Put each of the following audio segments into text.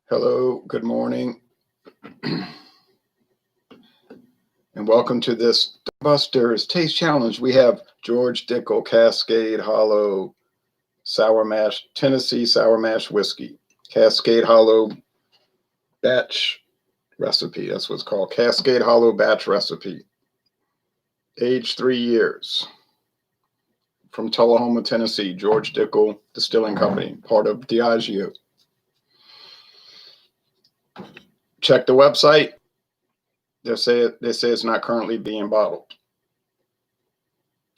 Hello, good morning, and welcome to this Busters Taste Challenge. We have George Dickel Cascade Hollow Sour Mash, Tennessee Sour Mash Whiskey. Cascade Hollow Batch Recipe. That's what it's called. Cascade Hollow Batch Recipe. Aged 3 years. From Tullahoma, Tennessee. George Dickel Distilling Company, part of Diageo. Check the website. They say it's not currently being bottled.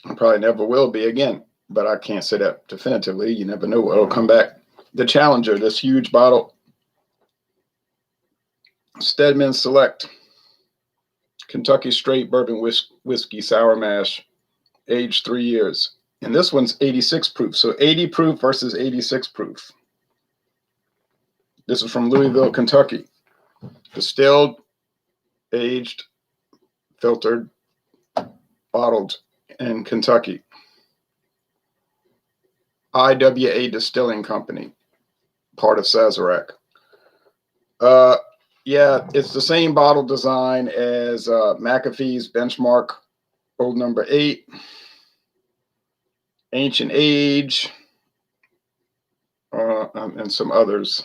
It probably never will be again, but I can't say that definitively. You never know what'll come back. The Challenger, this huge bottle. Stedman Select Kentucky Straight Bourbon Whiskey Sour Mash, aged 3 years. And this one's 86 proof, so 80 proof versus 86 proof. This is from Louisville, Kentucky. Distilled, aged, filtered, bottled in Kentucky. I.W.A. Distilling Company, part of Sazerac. Yeah, it's the same bottle design as McAfee's Benchmark Old Number 8, Ancient Age, and some others.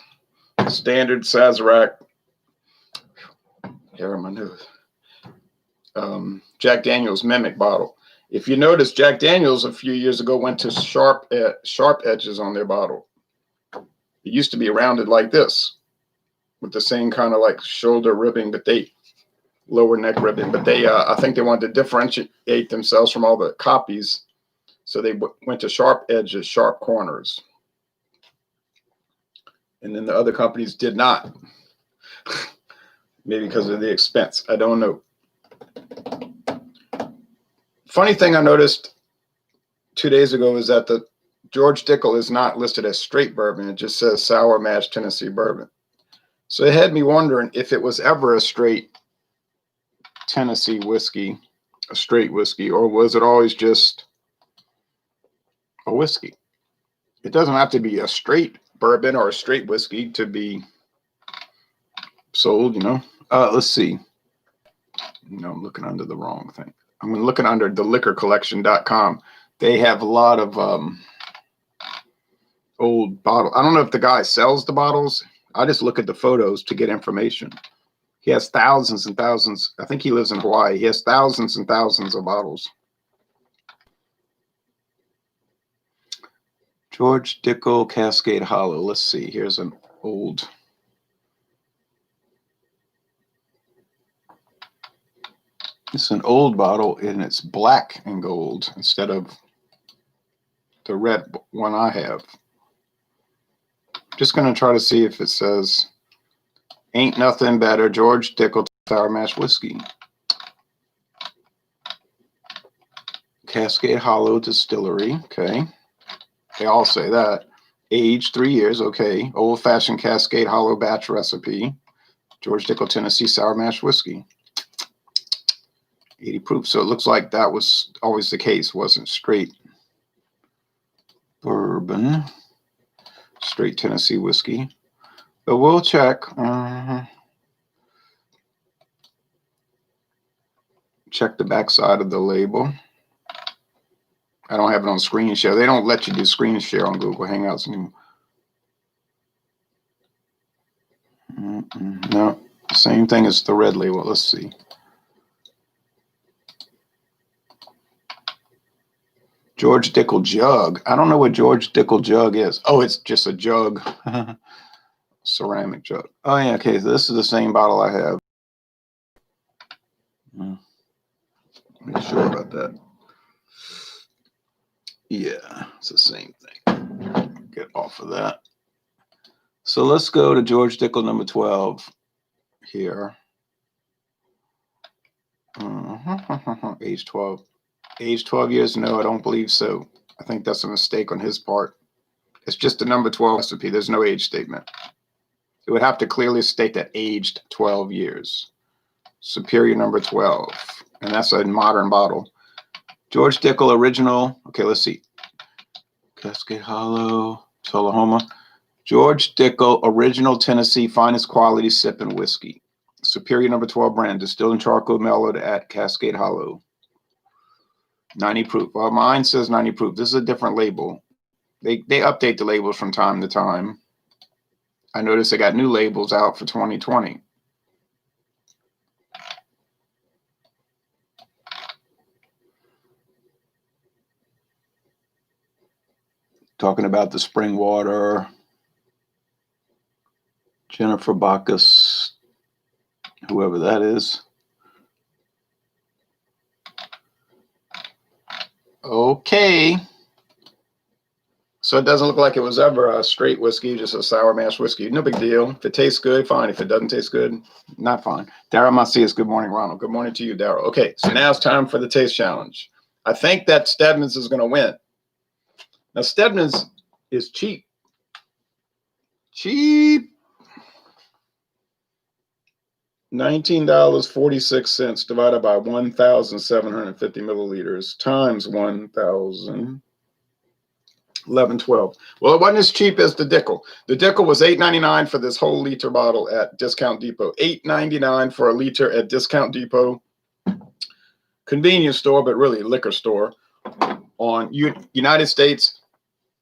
Standard Sazerac. Hair on my nose. Jack Daniel's Mimic bottle. If you notice, Jack Daniel's a few years ago went to sharp edges on their bottle. It used to be rounded like this, with the same kind of like shoulder ribbing, but lower neck ribbing. But I think they wanted to differentiate themselves from all the copies, so they went to sharp edges, sharp corners. And then the other companies did not. Maybe because of the expense. I don't know. Funny thing I noticed 2 days ago is that the George Dickel is not listed as straight bourbon. It just says Sour Mash Tennessee Bourbon. So it had me wondering if it was ever a straight Tennessee whiskey, a straight whiskey, or was it always just a whiskey? It doesn't have to be a straight bourbon or a straight whiskey to be sold, you know. Let's see. No, I'm looking under the wrong thing. I'm looking under theliquorcollection.com. They have a lot of old bottles. I don't know if the guy sells the bottles. I just look at the photos to get information. He has thousands and thousands. I think he lives in Hawaii. He has thousands and thousands of bottles. George Dickel Cascade Hollow. Let's see. Here's an old. It's an old bottle, and it's black and gold instead of the red one I have. Just going to try to see if it says, ain't nothing better, George Dickel Sour Mash Whiskey. Cascade Hollow Distillery, okay. They all say that. Aged 3 years, okay. Old-fashioned Cascade Hollow Batch Recipe. George Dickel Tennessee Sour Mash Whiskey. 80 proof. So it looks like that was always the case. Wasn't straight bourbon, straight Tennessee whiskey. But we'll check. Check the back side of the label. I don't have it on screen share. They don't let you do screen share on Google Hangouts anymore. No, same thing as the red label. Let's see. George Dickel jug. I don't know what George Dickel jug is. Oh, it's just a jug. Ceramic jug. Oh, yeah. Okay. So this is the same bottle I have. Make sure about that. Yeah, it's the same thing. Get off of that. So let's go to George Dickel number 12 here. Age 12. Age 12 years? No, I don't believe so. I think that's a mistake on his part. It's just a number 12 recipe. There's no age statement. It would have to clearly state that aged 12 years. Superior number 12. And that's a modern bottle. George Dickel original. Okay, let's see. Cascade Hollow, Tullahoma. George Dickel, original Tennessee, finest quality sipping whiskey. Superior number 12 brand, distilled in charcoal, mellowed at Cascade Hollow. 90 proof. Well, mine says 90 proof. This is a different label. They update the labels from time to time. I noticed they got new labels out for 2020. Talking about the spring water. Jennifer Bacchus, whoever that is. Okay. So it doesn't look like it was ever a straight whiskey, just a sour mash whiskey. No big deal. If it tastes good, fine. If it doesn't taste good, not fine. Daryl Macias, good morning, Ronald. Good morning to you, Daryl. Okay, so now it's time for the taste challenge. I think that Stedman's is going to win. Now, Stedman's is cheap. Cheap. $19.46 divided by 1,750 milliliters times 1,000. 11.12. Well, it wasn't as cheap as the Dickel. The Dickel was $8.99 for this whole liter bottle at Discount Depot. $8.99 for a liter at Discount Depot. Convenience store, but really liquor store on United States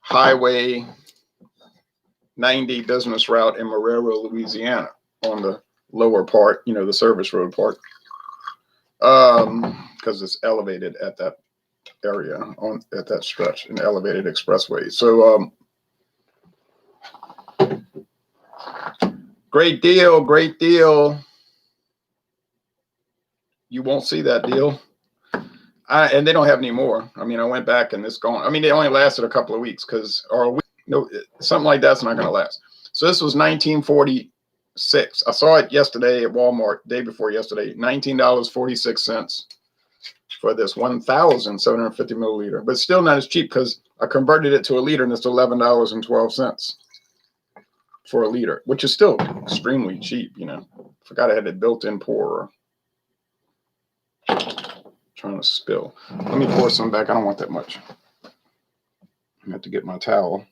Highway 90 business route in Marrero, Louisiana, on the lower part, the service road part, because it's elevated at that area at that stretch, an elevated expressway. So great deal. You won't see that deal. And they don't have any more. I mean, I went back and it's gone. I mean, they only lasted a couple of weeks or a week. No, something like that's not going to last. So this was 1946. I saw it yesterday at Walmart, day before yesterday, $19.46 for this 1,750 milliliter, but still not as cheap because I converted it to a liter and it's $11.12 for a liter, which is still extremely cheap. Forgot I had it built-in pourer. Trying to spill. Let me pour some back. I don't want that much. I have to get my towel.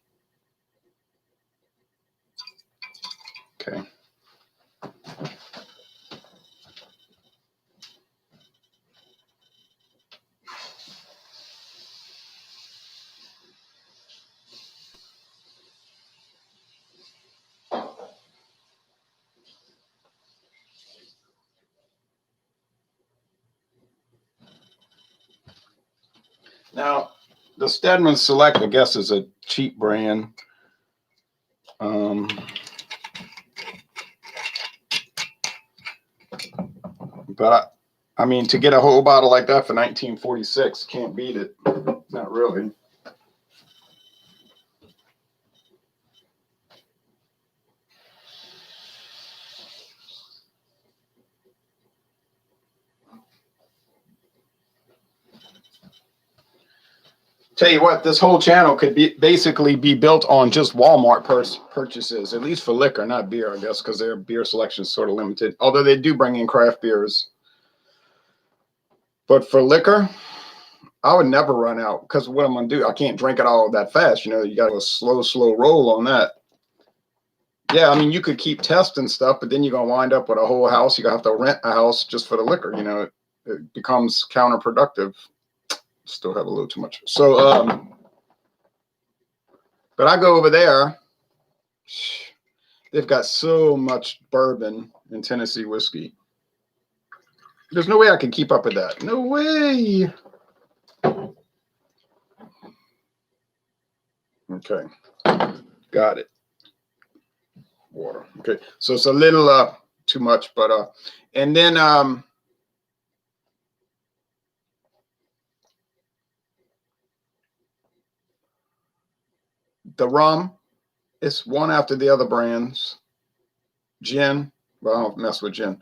Okay. Now, the Stedman Select, I guess, is a cheap brand. But I mean, to get a whole bottle like that for 1946, can't beat it. Not really. Tell you what, this whole channel could basically be built on just Walmart purchases, at least for liquor, not beer, I guess, because their beer selection is sort of limited. Although they do bring in craft beers. But for liquor, I would never run out, because what I'm going to do, I can't drink it all that fast. You got a slow roll on that. Yeah, I mean, you could keep testing stuff, but then you're going to wind up with a whole house. You're going to have to rent a house just for the liquor. It becomes counterproductive. Still have a little too much. So, but I go over there. They've got so much bourbon and Tennessee whiskey. There's no way I can keep up with that. No way. Okay. Got it. Water. Okay. So it's a little too much, but and then the rum, it's one after the other brands. Gin, well, I don't mess with gin.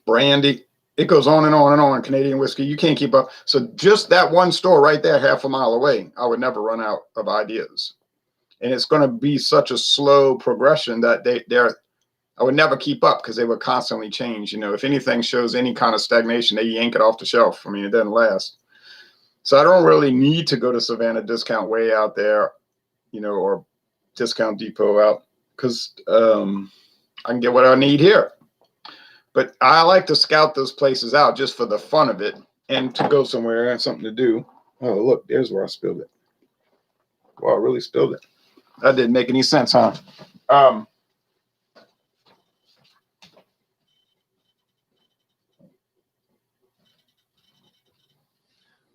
Brandy, it goes on and on and on. Canadian whiskey, you can't keep up. So just that one store right there, half a mile away, I would never run out of ideas. And it's going to be such a slow progression that I would never keep up because they would constantly change. If anything shows any kind of stagnation, they yank it off the shelf. I mean, it doesn't last. So I don't really need to go to Savannah Discount way out there, or Discount Depot out because I can get what I need here. But I like to scout those places out just for the fun of it and to go somewhere and something to do. Oh, look, there's where I spilled it. Wow, I really spilled it. That didn't make any sense, huh?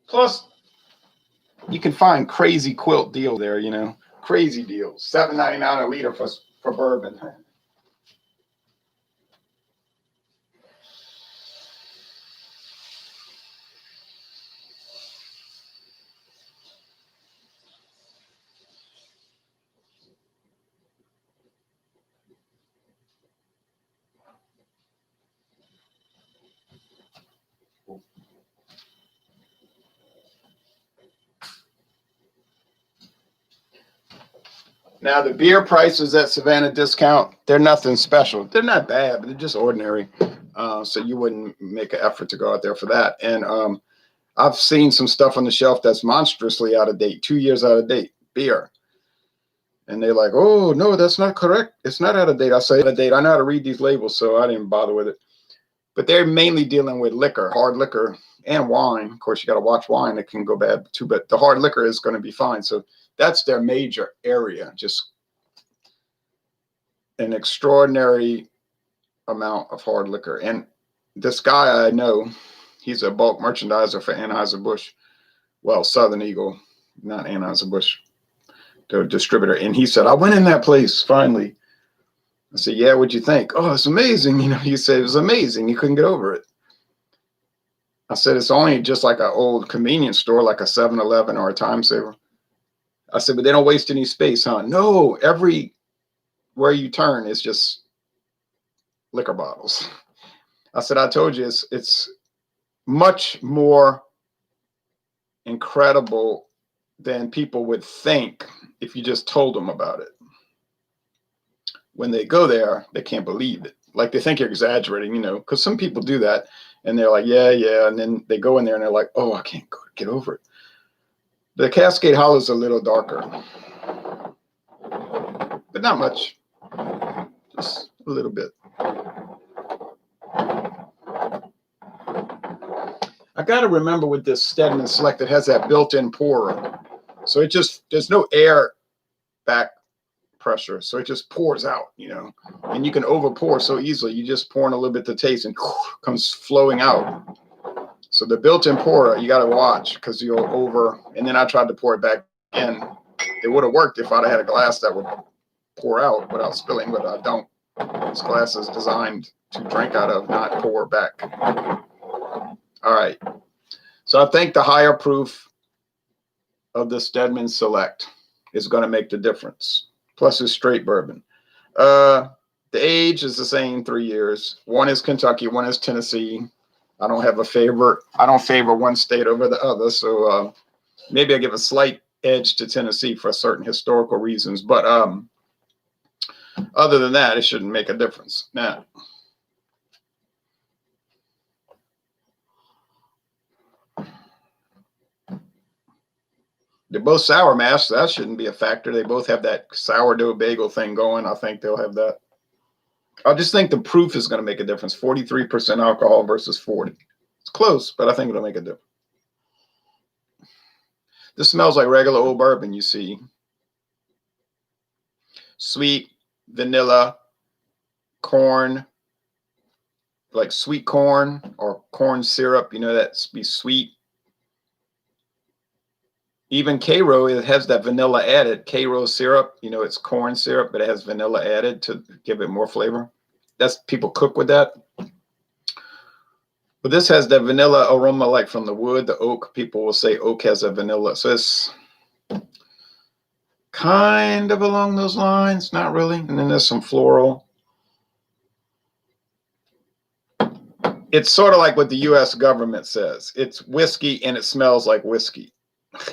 Plus, you can find crazy quilt deal there, you know, crazy deals. $7.99 a liter for bourbon. Now, the beer prices at Savannah Discount, they're nothing special. They're not bad, but they're just ordinary. So you wouldn't make an effort to go out there for that. And I've seen some stuff on the shelf that's monstrously out of date, 2 years out of date, beer. And they're like, oh, no, that's not correct. It's not out of date. I say out of date. I know how to read these labels, so I didn't bother with it. But they're mainly dealing with liquor, hard liquor, and wine. Of course, you got to watch wine. It can go bad too, but the hard liquor is going to be fine. So that's their major area, just an extraordinary amount of hard liquor. And this guy I know, he's a bulk merchandiser for Anheuser-Busch. Well, Southern Eagle, not Anheuser-Busch, the distributor. And he said, I went in that place finally. I said, yeah, what'd you think? Oh, it's amazing. You know, he said it was amazing. You couldn't get over it. I said, it's only just like an old convenience store, like a 7-Eleven or a Time Saver. I said, but they don't waste any space, huh? No, everywhere you turn is just liquor bottles. I said, I told you, it's much more incredible than people would think if you just told them about it. When they go there, they can't believe it. Like they think you're exaggerating, you know, because some people do that and they're like, yeah, yeah. And then they go in there and they're like, oh, I can't get over it. The Cascade Hollow is a little darker, but not much, just a little bit. I got to remember with this Stedman Select, it has that built-in pourer. So it just, there's no air back pressure. So it just pours out, you know, and you can over pour so easily. You just pour in a little bit to taste and comes flowing out. So the built-in pourer, you got to watch because you'll over, and then I tried to pour it back in. It would have worked if I'd have had a glass that would pour out without spilling, but I don't. This glass is designed to drink out of, not pour back. All right. So I think the higher proof of the Stedman Select is going to make the difference. Plus it's straight bourbon. The age is the same, 3 years. One is Kentucky, one is Tennessee. I don't have a favorite. I don't favor one state over the other. So maybe I give a slight edge to Tennessee for certain historical reasons. But other than that, it shouldn't make a difference. Now, they're both sour mash, so that shouldn't be a factor. They both have that sourdough bagel thing going. I think they'll have that. I just think the proof is going to make a difference. 43% alcohol versus 40. It's close, but I think it'll make a difference. This smells like regular old bourbon, you see. Sweet, vanilla, corn, like sweet corn or corn syrup. You know, that's be sweet. Even Cairo, it has that vanilla added. Cairo syrup, you know, it's corn syrup, but it has vanilla added to give it more flavor. That's people cook with that. But this has the vanilla aroma, like from the wood, the oak. People will say oak has a vanilla. So it's kind of along those lines, not really. And then there's some floral. It's sort of like what the U.S. government says. It's whiskey and it smells like whiskey.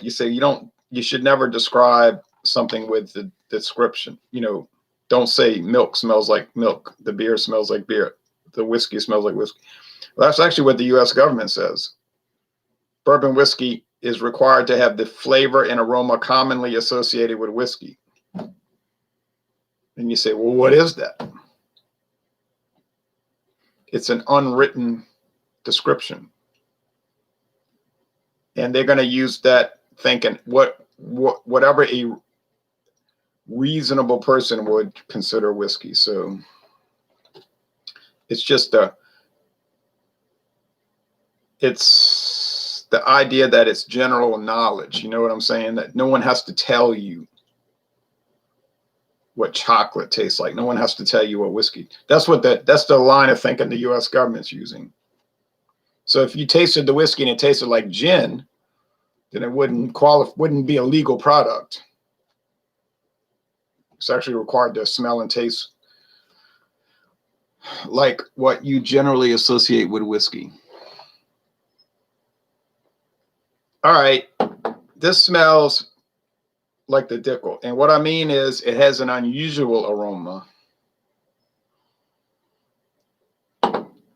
You say you should never describe something with the description. You know, don't say milk smells like milk. The beer smells like beer. The whiskey smells like whiskey. Well, that's actually what the U.S. government says. Bourbon whiskey is required to have the flavor and aroma commonly associated with whiskey. And you say, well, what is that? It's an unwritten description. And they're going to use that thinking whatever a reasonable person would consider whiskey. So it's just it's the idea that it's general knowledge. You know what I'm saying? That no one has to tell you what chocolate tastes like. No one has to tell you what whiskey. That's the line of thinking the US government's using. So if you tasted the whiskey and it tasted like gin, then it wouldn't be a legal product. It's actually required to smell and taste like what you generally associate with whiskey. All right, this smells like the Dickel. And what I mean is it has an unusual aroma.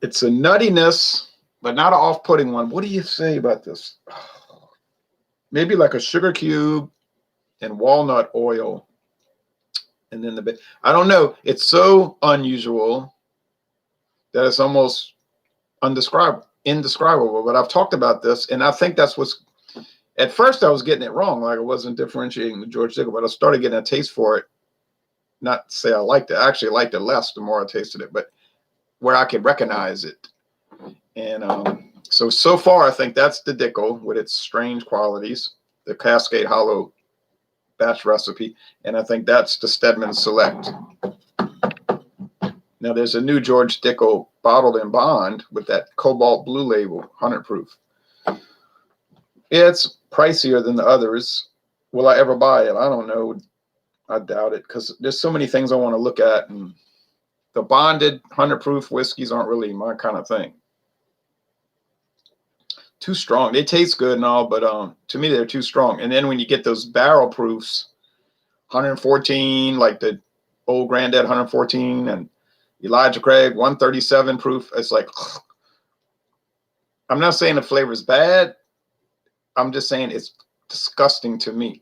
It's a nuttiness, but not an off-putting one. What do you say about this? Maybe like a sugar cube and walnut oil. And then I don't know. It's so unusual that it's almost indescribable. But I've talked about this, and I think that's what's. At first, I was getting it wrong, like I wasn't differentiating with George Dickel, but I started getting a taste for it. Not to say I liked it. I actually liked it less the more I tasted it, but where I could recognize it. And so far, I think that's the Dickel with its strange qualities, the Cascade Hollow batch recipe, and I think that's the Stedman Select. Now, there's a new George Dickel bottled in bond with that cobalt blue label, 100 proof. It's pricier than the others. Will I ever buy it? I don't know. I doubt it because there's so many things I want to look at, and the bonded 100 proof whiskeys aren't really my kind of thing. Too strong. They taste good and all, but to me they're too strong. And then when you get those barrel proofs, 114, like the old Granddad 114 and Elijah Craig 137 proof, it's like, I'm not saying the flavor is bad. I'm just saying it's disgusting to me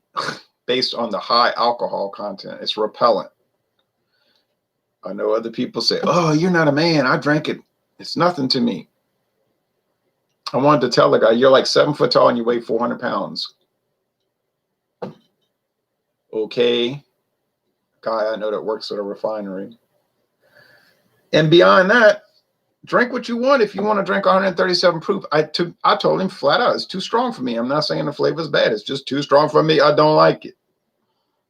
based on the high alcohol content. It's repellent. I know other people say, oh, you're not a man. I drank it. It's nothing to me. I wanted to tell the guy, you're like 7 foot tall and you weigh 400 pounds. Okay. Guy I know that works at a refinery. And beyond that, drink what you want. If you want to drink 137 proof, I told him flat out, it's too strong for me. I'm not saying the flavor is bad. It's just too strong for me. I don't like it.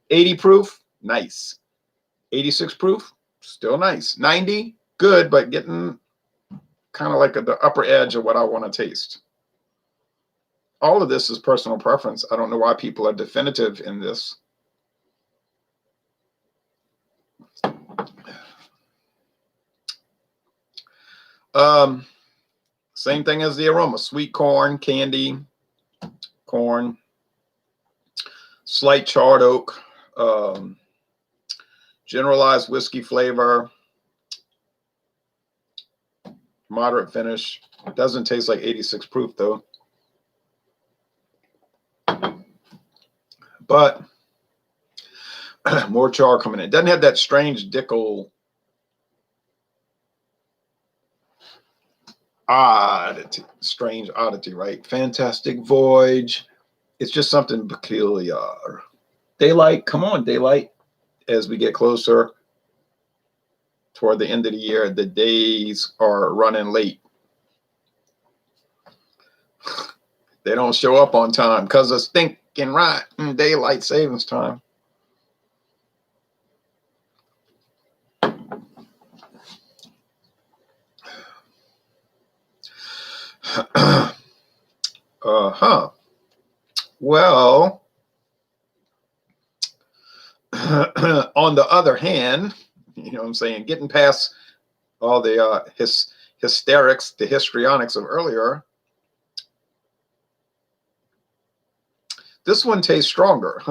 80 proof, nice. 86 proof, still nice. 90, good, but getting kind of like the upper edge of what I want to taste. All of this is personal preference. I don't know why people are definitive in this. Same thing as the aroma. Sweet corn, candy, corn, slight charred oak, generalized whiskey flavor, moderate finish. It doesn't taste like 86 proof though. But more char coming in. It doesn't have that strange Dickel oddity, strange oddity, right? Fantastic Voyage. It's just something peculiar. Daylight, come on, Daylight. As we get closer toward the end of the year, the days are running late. They don't show up on time because of stinking rotten daylight savings time. Well, on the other hand, you know what I'm saying, getting past all the hysterics, the histrionics of earlier, this one tastes stronger.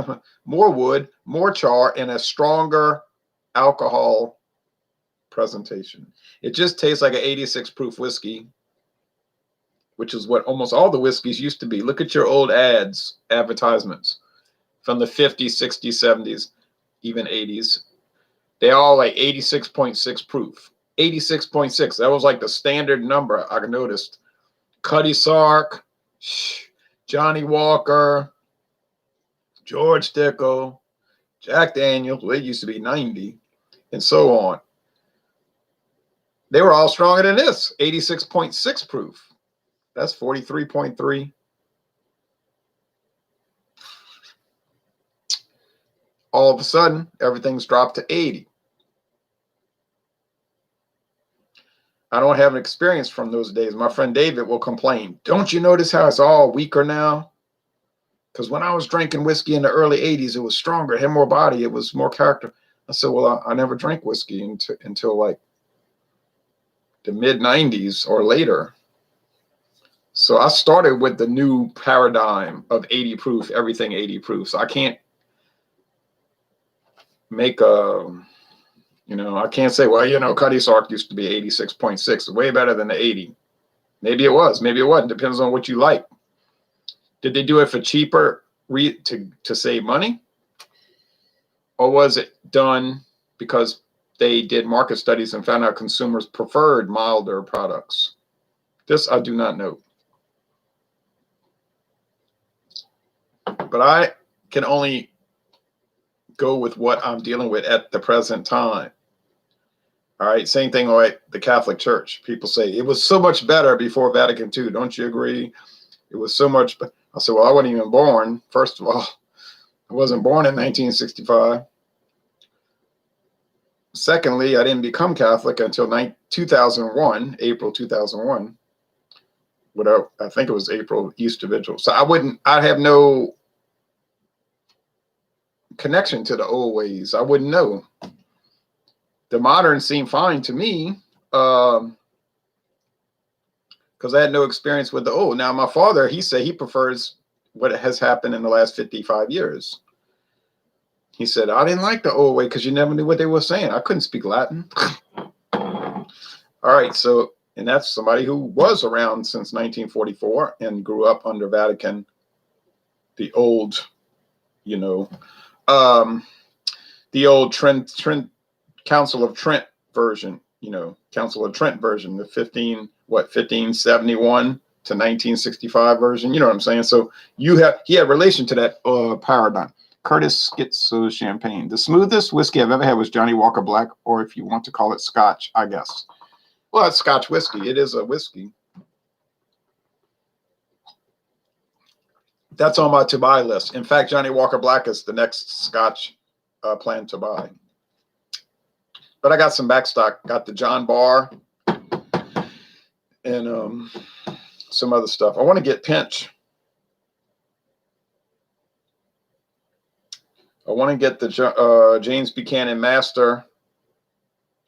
More wood, more char, and a stronger alcohol presentation. It just tastes like an 86 proof whiskey, which is what almost all the whiskeys used to be. Look at your old advertisements from the 50s, 60s, 70s, even 80s. They all like 86.6 proof. 86.6. That was like the standard number I noticed. Cuddy Sark, Johnny Walker, George Dickel, Jack Daniels. Well, it used to be 90, and so on. They were all stronger than this. 86.6 proof. That's 43.3. All of a sudden, everything's dropped to 80. I don't have an experience from those days. My friend David will complain, don't you notice how it's all weaker now? Because when I was drinking whiskey in the early 80s, it was stronger, it had more body, it was more character. I said, well, I never drank whiskey until like the mid 90s or later. So I started with the new paradigm of 80 proof, everything 80 proof. So I can't make a, I can't say, well, Cuddy Sark used to be 86.6, way better than the 80. Maybe it was, maybe it wasn't. Depends on what you like. Did they do it for cheaper to save money? Or was it done because they did market studies and found out consumers preferred milder products? This I do not know. But I can only go with what I'm dealing with at the present time. All right, same thing like the Catholic Church. People say it was so much better before Vatican II. Don't you agree? It was so much. I said, well, I wasn't even born. First of all, I wasn't born in 1965. Secondly, I didn't become Catholic until 2001, April 2001. I think it was April Easter Vigil. So I have no connection to the old ways. I wouldn't know. The moderns seem fine to me because I had no experience with the old. Now, my father, he said he prefers what has happened in the last 55 years. He said, I didn't like the old way because you never knew what they were saying. I couldn't speak Latin. All right. So, and that's somebody who was around since 1944 and grew up under Vatican, the old, the old Trent Council of Trent version, Council of Trent version, the 1571 to 1965 version. You know what I'm saying? So he had relation to that paradigm. Curtis Schizo Champagne. The smoothest whiskey I've ever had was Johnny Walker Black, or if you want to call it Scotch, I guess. Well, it's Scotch whiskey. It is a whiskey. That's on my to buy list. In fact, Johnny Walker Black is the next Scotch plan to buy. But I got some backstock. Got the John Barr and some other stuff. I want to get Pinch. I want to get the James Buchanan Master.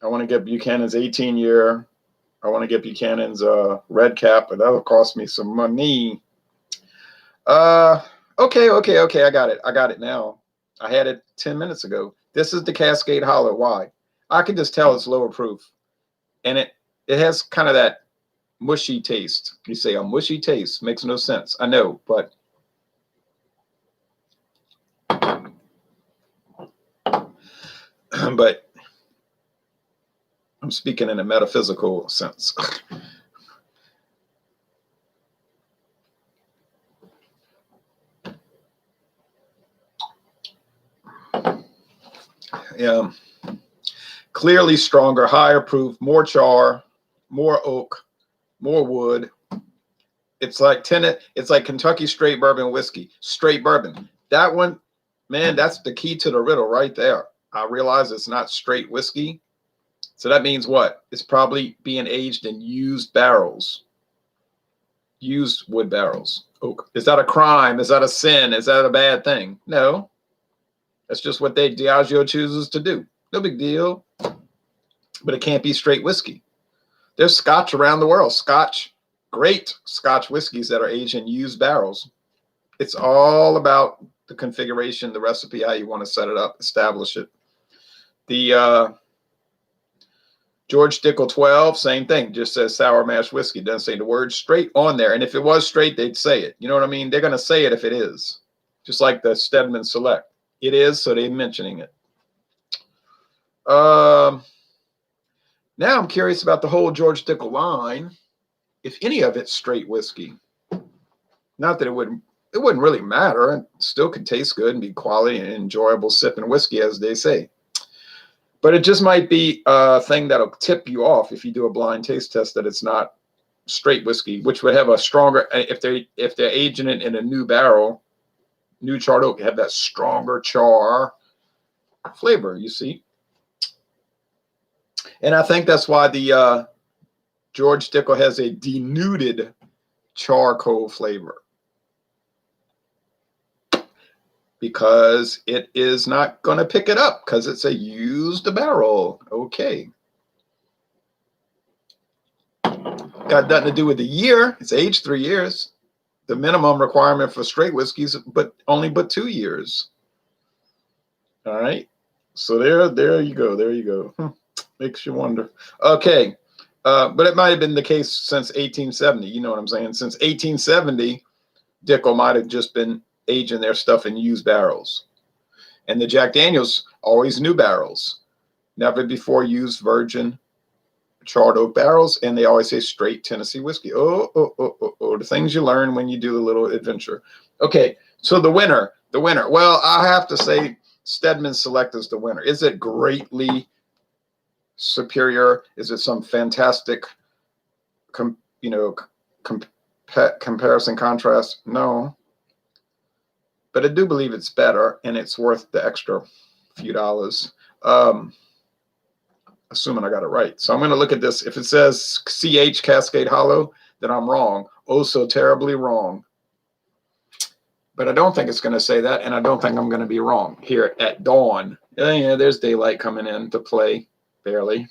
I want to get Buchanan's 18-year. I want to get Buchanan's Red Cap, but that'll cost me some money. Okay. I got it now. I had it 10 minutes ago. This is the Cascade Hollow. Why? I can just tell it's lower proof. And it has kind of that mushy taste. You say a mushy taste. Makes no sense. I know, but I'm speaking in a metaphysical sense. Yeah. Clearly stronger, higher proof, more char, more oak, more wood. It's like Kentucky straight bourbon whiskey. Straight bourbon. That one, man, that's the key to the riddle right there. I realize it's not straight whiskey. So that means what? It's probably being aged in used barrels. Used wood barrels. Oak. Is that a crime? Is that a sin? Is that a bad thing? No. That's just what Diageo chooses to do. No big deal. But it can't be straight whiskey. There's Scotch around the world. Great Scotch whiskeys that are aged in used barrels. It's all about the configuration, the recipe, how you want to set it up, establish it. The George Dickel 12, same thing, just says sour mash whiskey. Doesn't say the word straight on there. And if it was straight, they'd say it. You know what I mean? They're going to say it if it is. Just like the Stedman Select. It is, so they're mentioning it. Now I'm curious about the whole George Dickel line. If any of it's straight whiskey, not that it wouldn't really matter. It still could taste good and be quality and enjoyable sipping whiskey, as they say. But it just might be a thing that'll tip you off if you do a blind taste test that it's not straight whiskey, which would have a stronger, if they're aging it in a new barrel, new charred oak, have that stronger char flavor, you see. And I think that's why the George Dickel has a denuded charcoal flavor, because it is not going to pick it up because it's a used barrel. Okay. Got nothing to do with the year. It's aged 3 years. The minimum requirement for straight whiskeys, but 2 years. All right. So there you go. There you go. Makes you wonder. Okay. But it might have been the case since 1870. You know what I'm saying? Since 1870, Dickel might have just been aging their stuff in used barrels. And the Jack Daniels, always new barrels. Never before used virgin charred oak barrels. And they always say straight Tennessee whiskey. The things you learn when you do a little adventure. Okay, so the winner. Well, I have to say Stedman Select is the winner. Is it greatly superior? Is it some fantastic, comparison contrast? No. But I do believe it's better, and it's worth the extra few dollars. Assuming I got it right. So I'm going to look at this. If it says CH Cascade Hollow, then I'm wrong. Oh, so terribly wrong. But I don't think it's going to say that, and I don't think I'm going to be wrong here at dawn. Yeah, there's daylight coming in to play. Barely.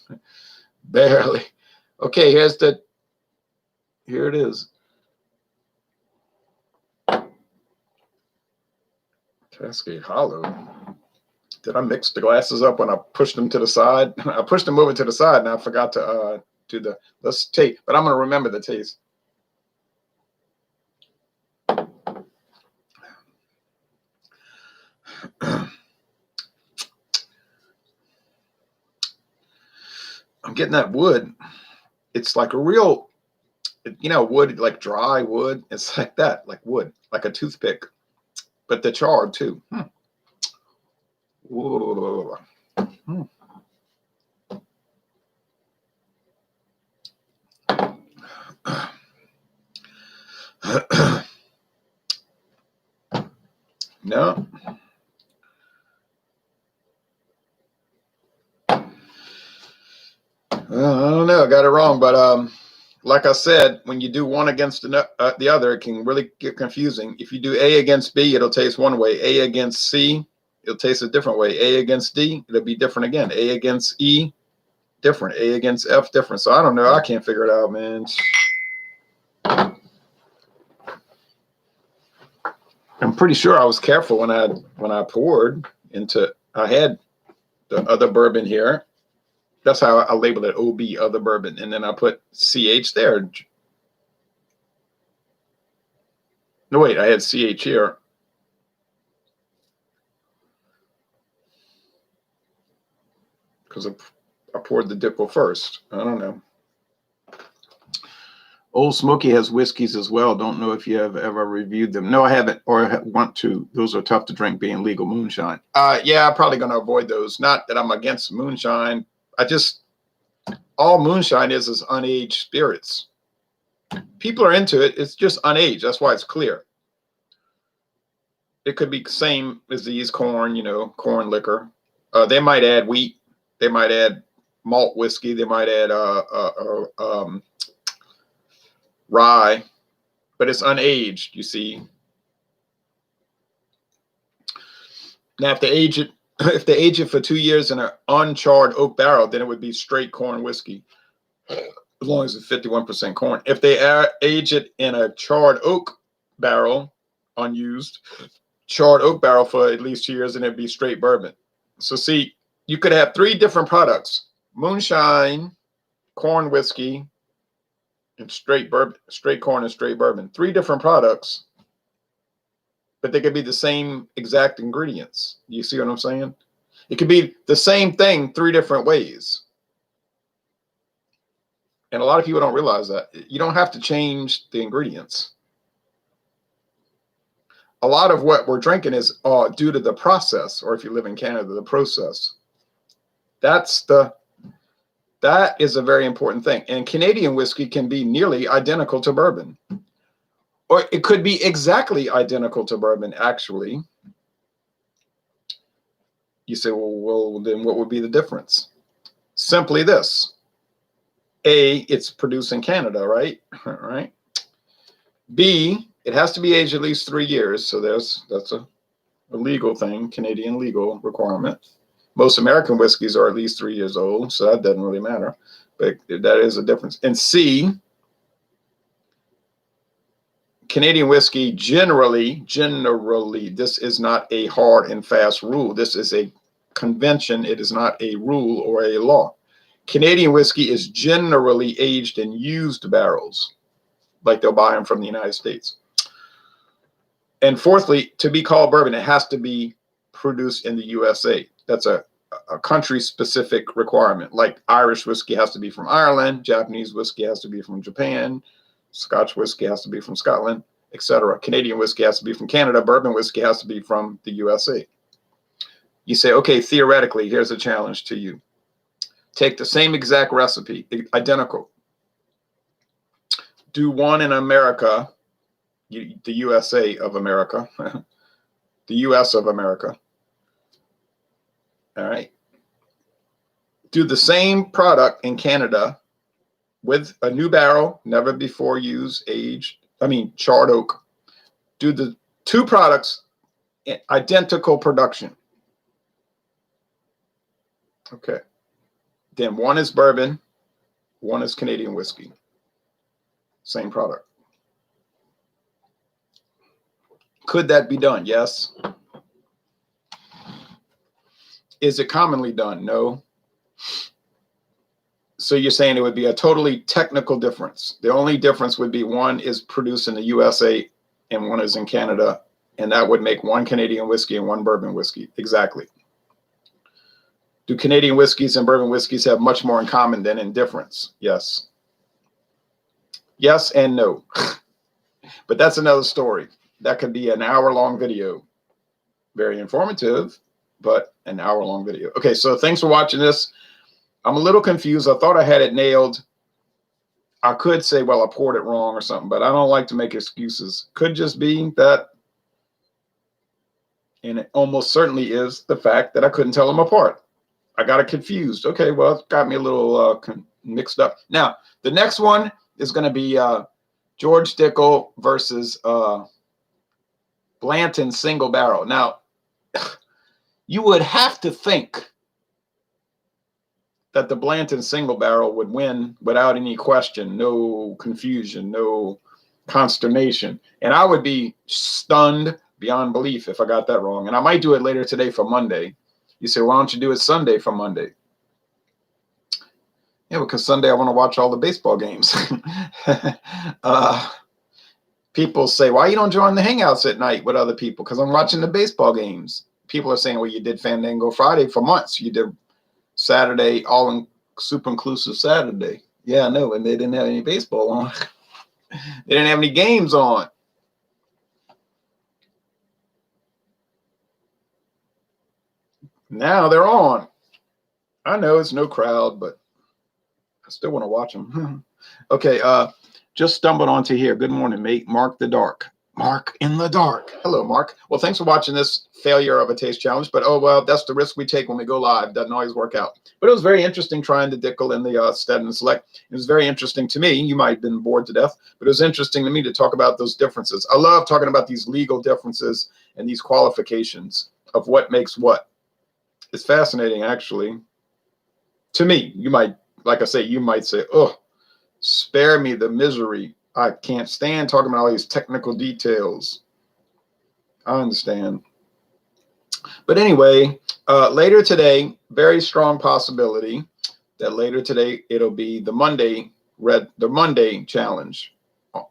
Okay, here it is. Cascade Hollow. Did I mix the glasses up when I pushed them to the side? I pushed them over to the side, and I forgot to do let's taste. But I'm going to remember the taste. I'm getting that wood. It's like a real, wood, like dry wood. It's like that, like wood, like a toothpick. But the charred too. Whoa. No. I don't know. I got it wrong, but like I said, when you do one against the other, it can really get confusing. If you do A against B, it'll taste one way. A against C, it'll taste a different way. A against D, it'll be different again. A against E, different. A against F, different. So I don't know. I can't figure it out, man. I'm pretty sure I was careful when I poured into. I had the other bourbon here. That's how I labeled it, OB, other bourbon. And then I put CH there. No, wait, I had CH here. Because I poured the Dickel first. I don't know. Old Smoky has whiskeys as well. Don't know if you have ever reviewed them. No, I haven't, or want to. Those are tough to drink, being legal moonshine. Yeah, I'm probably going to avoid those. Not that I'm against moonshine. All moonshine is unaged spirits. People are into it. It's just unaged. That's why it's clear. It could be the same as these corn, corn liquor. They might add wheat. They might add malt whiskey. They might add rye, but it's unaged, you see. Now, if they age it for 2 years in an uncharred oak barrel, then it would be straight corn whiskey, as long as it's 51% corn. If they age it in a charred oak barrel, unused charred oak barrel for at least 2 years, and it'd be straight bourbon. So see, you could have 3 different products: moonshine, corn whiskey, and straight bourbon, straight corn and straight bourbon. 3 different products, but they could be the same exact ingredients. You see what I'm saying? It could be the same thing 3 different ways. And a lot of people don't realize that. You don't have to change the ingredients. A lot of what we're drinking is due to the process, or if you live in Canada, the process. That is a very important thing. And Canadian whiskey can be nearly identical to bourbon. Or it could be exactly identical to bourbon, actually. You say, well, then what would be the difference? Simply this. A, it's produced in Canada, right? Right. B, it has to be aged at least 3 years. So that's a legal thing, Canadian legal requirement. Most American whiskeys are at least 3 years old, so that doesn't really matter. But that is a difference. And C, Canadian whiskey generally, this is not a hard and fast rule. This is a convention. It is not a rule or a law. Canadian whiskey is generally aged in used barrels, like they'll buy them from the United States. And fourthly, to be called bourbon, it has to be produced in the USA. That's a country-specific requirement. Like Irish whiskey has to be from Ireland, Japanese whiskey has to be from Japan, Scotch whiskey has to be from Scotland, etc. Canadian whiskey has to be from Canada. Bourbon whiskey has to be from the USA. You say, okay, theoretically, here's a challenge to you. Take the same exact recipe, identical. Do one in America, the USA of America, the US of America. All right. Do the same product in Canada with a new barrel, never before used, charred oak. Do the 2 products in identical production. Okay. Then one is bourbon, one is Canadian whiskey. Same product. Could that be done? Yes. Is it commonly done? No. So you're saying it would be a totally technical difference. The only difference would be one is produced in the USA and one is in Canada, and that would make one Canadian whiskey and one bourbon whiskey. Exactly. Do Canadian whiskeys and bourbon whiskeys have much more in common than in difference? Yes. Yes and no. But that's another story. That could be an hour-long video. Very informative, but an hour-long video. Okay, so thanks for watching this. I'm a little confused. I thought I had it nailed. I could say, well, I poured it wrong or something, but I don't like to make excuses. Could just be that, and it almost certainly is the fact that I couldn't tell them apart. I got it confused. Okay, well, it got me a little mixed up. Now, the next one is going to be George Dickel versus Blanton single barrel. Now, you would have to think that the Blanton single barrel would win without any question, no confusion, no consternation. And I would be stunned beyond belief if I got that wrong. And I might do it later today for Monday. You say, why don't you do it Sunday for Monday? Yeah, because Sunday I want to watch all the baseball games. People say, why you don't join the hangouts at night with other people? Because I'm watching the baseball games. People are saying, well, you did Fandango Friday for months. You did Saturday, super inclusive Saturday. Yeah, I know, and they didn't have any baseball on. They didn't have any games on. Now they're on. I know it's no crowd, but I still want to watch them. Okay, just stumbled onto here. Good morning, mate. Mark the Dark. Mark in the dark. Hello, Mark. Well, thanks for watching this failure of a taste challenge, but oh well, that's the risk we take when we go live. Doesn't always work out. But it was very interesting trying the Dickel and the Stedman Select. It was very interesting to me. You might have been bored to death, but it was interesting to me to talk about those differences. I love talking about these legal differences and these qualifications of what makes what. It's fascinating, actually. To me, you might, like I say, you might say, oh, spare me the misery. I can't stand talking about all these technical details. I understand. But anyway, later today, very strong possibility that later today, it'll be the Monday challenge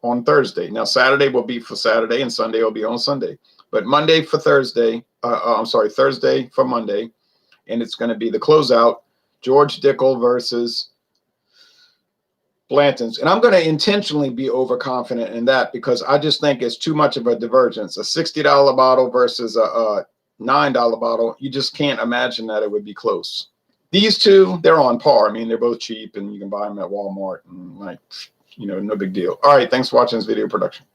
on Thursday. Now, Saturday will be for Saturday and Sunday will be on Sunday. But Monday for Thursday, Thursday for Monday. and it's going to be the closeout, George Dickel versus Blanton's. And I'm going to intentionally be overconfident in that because I just think it's too much of a divergence. A $60 bottle versus a $9 bottle, you just can't imagine that it would be close. These two, they're on par. I mean, they're both cheap and you can buy them at Walmart and like, you know, no big deal. All right, thanks for watching this video production.